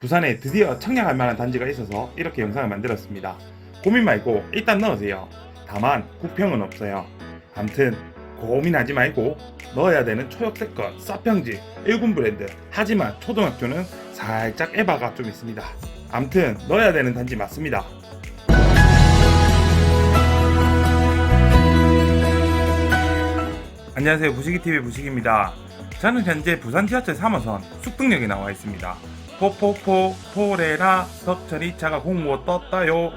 부산에 드디어 청약할 만한 단지가 있어서 이렇게 영상을 만들었습니다. 고민 말고 일단 넣으세요. 다만 구평은 없어요. 암튼 고민하지 말고 넣어야 되는 초역세권 쌉평지 1군 브랜드. 하지만 초등학교는 살짝 에바가 좀 있습니다. 암튼 넣어야 되는 단지 맞습니다. 안녕하세요, 부식이TV 부식입니다. 저는 현재 부산 지하철 3호선 숙등역에 나와 있습니다. 포포포 포레나 덕천 2차가 공모 떴다요.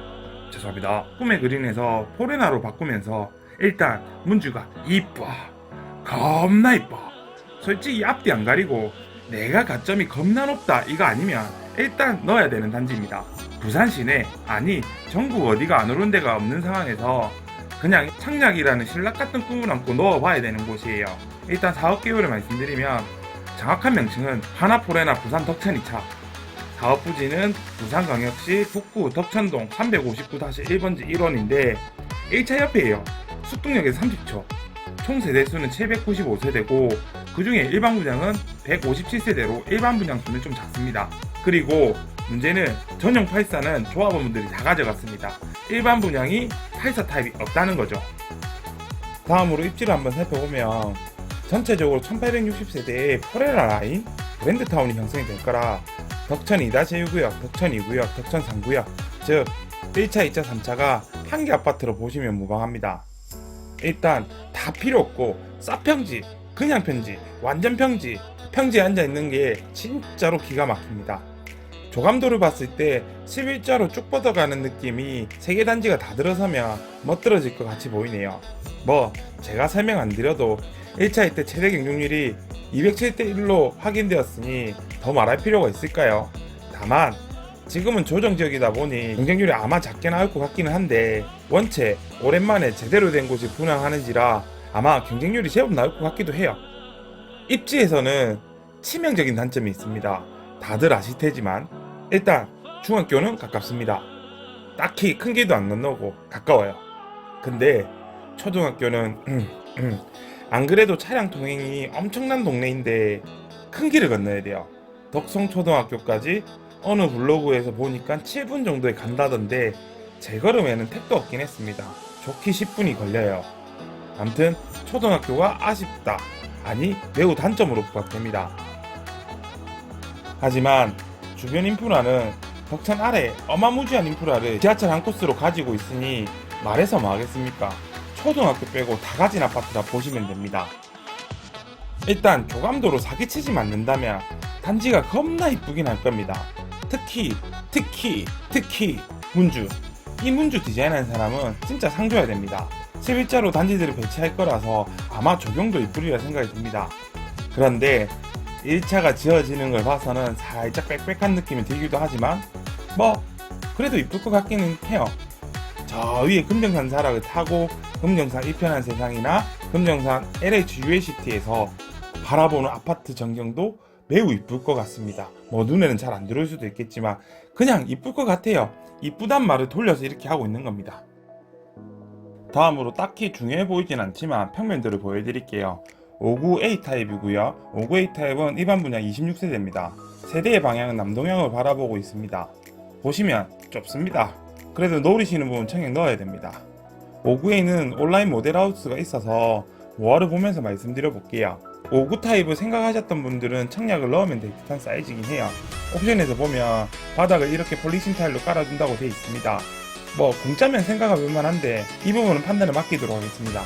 죄송합니다. 꿈의 그린에서 포레나로 바꾸면서 일단 문주가 이뻐, 겁나 이뻐. 솔직히 앞뒤 안 가리고 내가 가점이 겁나 높다 이거 아니면 일단 넣어야 되는 단지입니다. 부산 시내, 아니 전국 어디가 안 오른 데가 없는 상황에서 그냥 청약이라는 신락 같은 꿈을 안고 넣어봐야 되는 곳이에요. 일단 사업 개요를 말씀드리면 정확한 명칭은 하나포레나 부산 덕천 2차, 사업 부지는 부산광역시 북구 덕천동 359-1번지 1원인데 1차 옆이에요. 숙등역에서 30초, 총 세대수는 795세대고 그 중에 일반 분양은 157세대로 일반 분양수는 좀 작습니다. 그리고 문제는 전용 84는 조합원분들이 다 가져갔습니다. 일반 분양이 84 타입이 없다는 거죠. 다음으로 입지를 한번 살펴보면 전체적으로 1860세대의 포레라 라인 브랜드타운이 형성이 될 거라 덕천 2-1구역, 덕천 2구역, 덕천 3구역, 즉 1차, 2차, 3차가 한 개 아파트로 보시면 무방합니다. 일단 다 필요 없고 쌉평지, 그냥 평지, 완전 평지, 평지에 앉아있는 게 진짜로 기가 막힙니다. 조감도를 봤을 때 11자로 쭉 뻗어가는 느낌이 3개 단지가 다 들어서면 멋들어질 것 같이 보이네요. 뭐 제가 설명 안 드려도 1차일 때 최대 경쟁률이 207대1로 확인되었으니 더 말할 필요가 있을까요? 다만 지금은 조정지역이다 보니 경쟁률이 아마 작게 나올 것 같기는 한데 원체 오랜만에 제대로 된 곳이 분양하는지라 아마 경쟁률이 제법 나올 것 같기도 해요. 입지에서는 치명적인 단점이 있습니다. 다들 아실 테지만 일단 중학교는 가깝습니다. 딱히 큰 길도 안 건너고 가까워요. 근데 초등학교는 안 그래도 차량 통행이 엄청난 동네인데 큰 길을 건너야 돼요. 덕성초등학교까지 어느 블로그에서 보니까 7분 정도에 간다던데 제 걸음에는 택도 없긴 했습니다. 좋게 10분이 걸려요. 암튼 초등학교가 아쉽다, 아니 매우 단점으로 부각됩니다. 하지만 주변 인프라는 덕천 아래 어마무지한 인프라를 지하철 한 코스로 가지고 있으니 말해서 뭐 하겠습니까? 초등학교 빼고 다 가진 아파트라 보시면 됩니다. 일단 조감도로 사기치지 않는다면 단지가 겁나 이쁘긴 할 겁니다. 특히 문주. 이 문주 디자인한 사람은 진짜 상 줘야 됩니다. 11자로 단지들을 배치할 거라서 아마 조경도 이쁘리라 생각이 듭니다. 그런데 1차가 지어지는 걸 봐서는 살짝 빽빽한 느낌이 들기도 하지만 뭐 그래도 이쁠 것 같기는 해요. 저 위에 금정산 사락을 타고 금정산 이편한 세상이나 금정산 LH UACT에서 바라보는 아파트 전경도 매우 이쁠 것 같습니다. 뭐 눈에는 잘 안 들어올 수도 있겠지만 그냥 이쁠 것 같아요. 이쁘단 말을 돌려서 이렇게 하고 있는 겁니다. 다음으로 딱히 중요해 보이진 않지만 평면들을 보여드릴게요. 59A 타입이고요. 59A 타입은 일반 분양 26세대입니다. 세대의 방향은 남동향을 바라보고 있습니다. 보시면 좁습니다. 그래도 노리시는 분은 청약 넣어야 됩니다. 59A는 온라인 모델하우스가 있어서 모아를 보면서 말씀드려 볼게요. 59 타입을 생각하셨던 분들은 청약을 넣으면 될 듯한 사이즈이긴 해요. 옵션에서 보면 바닥을 이렇게 폴리싱 타일로 깔아준다고 되어 있습니다. 뭐 공짜면 생각해볼 만한데 이 부분은 판단을 맡기도록 하겠습니다.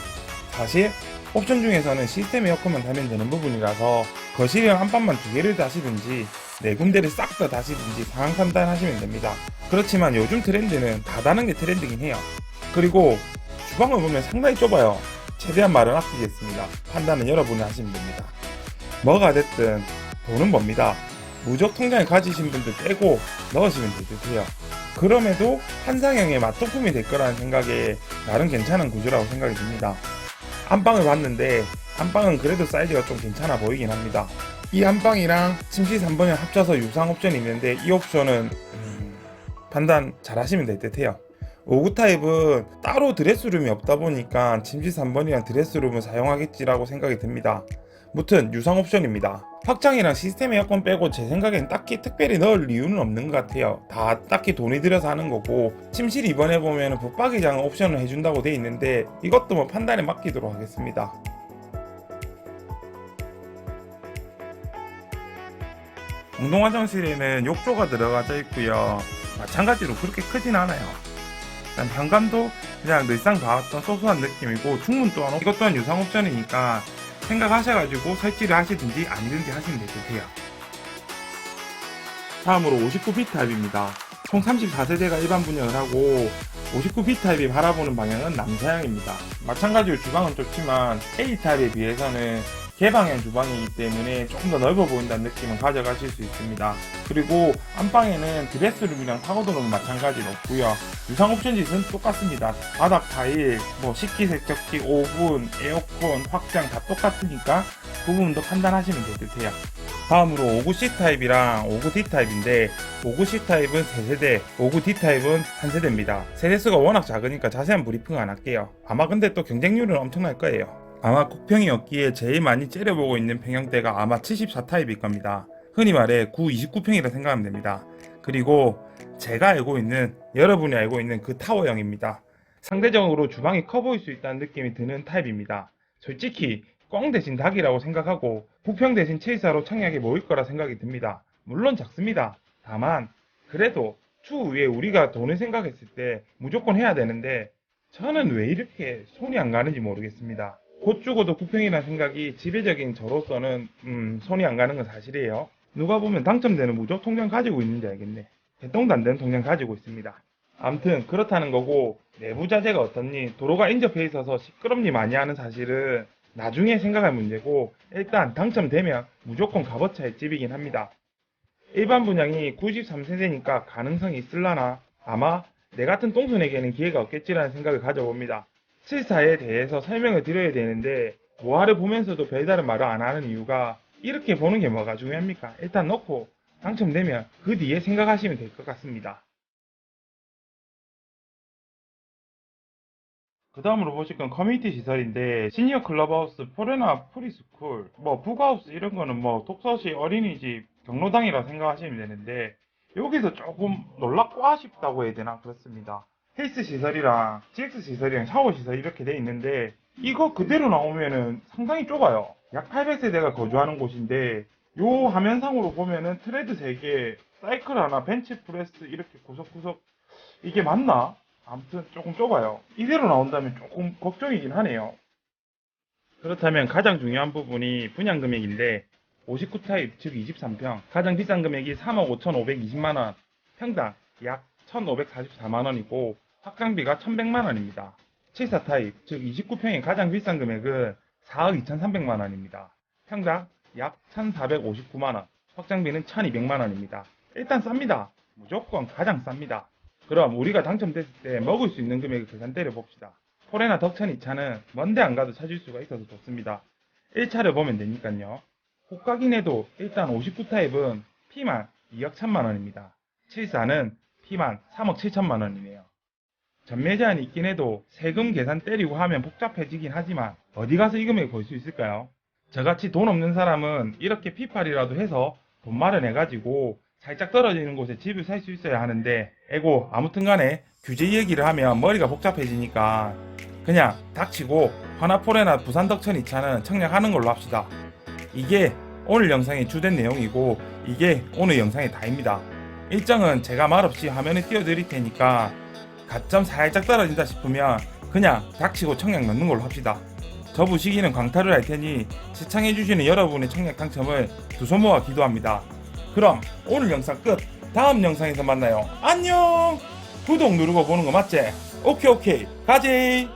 사실 옵션 중에서는 시스템 에어컨만 달면 되는 부분이라서 거실이랑 안방만 2개를 다시든지 4군데를 싹 다 다시든지 상황 판단하시면 됩니다. 그렇지만 요즘 트렌드는 다 다는 게 트렌드긴 해요. 그리고 주방을 보면 상당히 좁아요. 최대한 말은 아끼겠습니다. 판단은 여러분이 하시면 됩니다. 뭐가 됐든 돈은 뭡니다. 무적 통장을 가지신 분들 빼고 넣으시면 될 듯해요. 그럼에도 한상형의 맛도품이 될 거라는 생각에 나름 괜찮은 구조라고 생각이 듭니다. 안방을 봤는데 안방은 그래도 사이즈가 좀 괜찮아 보이긴 합니다. 이 안방이랑 침실 3번을 합쳐서 유상 옵션이 있는데 이 옵션은 판단 잘 하시면 될 듯해요. 59 타입은 따로 드레스룸이 없다 보니까 침실 3번이랑 드레스룸을 사용하겠지라고 생각이 듭니다. 무튼 유상 옵션입니다. 확장이랑 시스템 에어컨 빼고 제 생각엔 딱히 특별히 넣을 이유는 없는 것 같아요. 다 딱히 돈이 들여서 하는 거고, 침실 이번에 보면 붙박이장 옵션을 해준다고 돼 있는데 이것도 뭐 판단에 맡기도록 하겠습니다. 공동 화장실에는 욕조가 들어가져 있고요. 마찬가지로 그렇게 크진 않아요. 일단 현관도 그냥 늘상 봐왔던 소소한 느낌이고, 중문 또한 이것 또한 유상 옵션이니까 생각하셔가지고 설치를 하시든지 아니든지 하시면 되세요. 다음으로 59B 타입입니다. 총 34세대가 일반 분양을 하고 59B 타입이 바라보는 방향은 남서향입니다. 마찬가지로 주방은 좁지만 A 타입에 비해서는 개방형 주방이기 때문에 조금 더 넓어 보인다는 느낌을 가져가실 수 있습니다. 그리고 안방에는 드레스룸이랑 파고드룸은 마찬가지로 없고요. 유상 옵션짓은 똑같습니다. 바닥 타일, 식기세척기, 오븐, 에어컨, 확장 다 똑같으니까 그 부분도 판단하시면 될 듯해요. 다음으로 59C 타입이랑 59D 타입인데 59C 타입은 3세대, 59D 타입은 1세대입니다. 세대수가 워낙 작으니까 자세한 브리핑 안 할게요. 아마 근데 또 경쟁률은 엄청날 거예요. 아마 국평이었기에 제일 많이 째려보고 있는 평형대가 아마 74 타입일 겁니다. 흔히 말해 929평이라 생각하면 됩니다. 그리고 제가 알고 있는, 여러분이 알고 있는 그 타워형입니다. 상대적으로 주방이 커 보일 수 있다는 느낌이 드는 타입입니다. 솔직히 꽝 대신 닭이라고 생각하고 부평 대신 체이사로 청약에 모일 거라 생각이 듭니다. 물론 작습니다. 다만 그래도 추후에 우리가 돈을 생각했을 때 무조건 해야 되는데 저는 왜 이렇게 손이 안 가는지 모르겠습니다. 곧 죽어도 부평이라는 생각이 지배적인 저로서는 손이 안 가는 건 사실이에요. 누가 보면 당첨되는 무조 통장 가지고 있는지 알겠네. 대똥도 안 되는 통장 가지고 있습니다. 암튼 그렇다는 거고, 내부 자재가 어떻니, 도로가 인접해 있어서 시끄럽니 많이 하는 사실은 나중에 생각할 문제고, 일단 당첨되면 무조건 값어치의 집이긴 합니다. 일반 분양이 93세대니까 가능성이 있을라나? 아마 내 같은 똥손에게는 기회가 없겠지라는 생각을 가져봅니다. 74에 대해서 설명을 드려야 되는데 모아를 보면서도 별다른 말을 안 하는 이유가, 이렇게 보는 게 뭐가 중요합니까? 일단 넣고 당첨되면 그 뒤에 생각하시면 될 것 같습니다. 그 다음으로 보실 건 커뮤니티 시설인데, 시니어 클럽하우스, 포레나 프리스쿨, 북하우스 이런 거는 독서실, 어린이집, 경로당이라 생각하시면 되는데, 여기서 조금 놀랍고 아쉽다고 해야 되나 그렇습니다. 헬스 시설이랑 GX 시설이랑 샤워 시설 이렇게 돼 있는데 이거 그대로 나오면은 상당히 좁아요. 약 800세대가 거주하는 곳인데 요 화면상으로 보면은 트레드 3개, 사이클 하나, 벤치 프레스 이렇게 구석구석, 이게 맞나? 아무튼 조금 좁아요. 이대로 나온다면 조금 걱정이긴 하네요. 그렇다면 가장 중요한 부분이 분양 금액인데 59 타입 즉 23평, 가장 비싼 금액이 3억 5,520만원, 평당 약 1,544만원이고 확장비가 1,100만원입니다. 74 타입 즉 29평의 가장 비싼 금액은 4억 2,300만원입니다. 평당 약 1,459만원, 확장비는 1,200만원입니다. 일단 쌉니다. 무조건 가장 쌉니다. 그럼 우리가 당첨됐을 때 먹을 수 있는 금액을 계산 때려 봅시다. 포레나 덕천 2차는 먼데 안 가도 찾을 수가 있어서 좋습니다. 1차를 보면 되니까요. 고가긴 해도 일단 59 타입은 P만 2억 1천만원입니다. 74는 P만 3억 7천만원이네요. 전매 제한이 있긴 해도 세금 계산 때리고 하면 복잡해지긴 하지만 어디 가서 이 금액을 볼 수 있을까요? 저같이 돈 없는 사람은 이렇게 P8이라도 해서 돈 마련해가지고 살짝 떨어지는 곳에 집을 살 수 있어야 하는데, 아무튼 간에 규제 얘기를 하면 머리가 복잡해지니까 그냥 닥치고 화나포레나 부산 덕천 2차는 청약하는 걸로 합시다. 이게 오늘 영상의 주된 내용이고 이게 오늘 영상의 다입니다. 일정은 제가 말없이 화면에 띄워드릴 테니까 가점 살짝 떨어진다 싶으면 그냥 닥치고 청약 넣는 걸로 합시다. 저 부시기는 광탈을 할 테니 시청해주시는 여러분의 청약 당첨을 두 손 모아 기도합니다. 그럼 오늘 영상 끝. 다음 영상에서 만나요. 안녕. 구독 누르고 보는 거 맞지? 오케이 가지.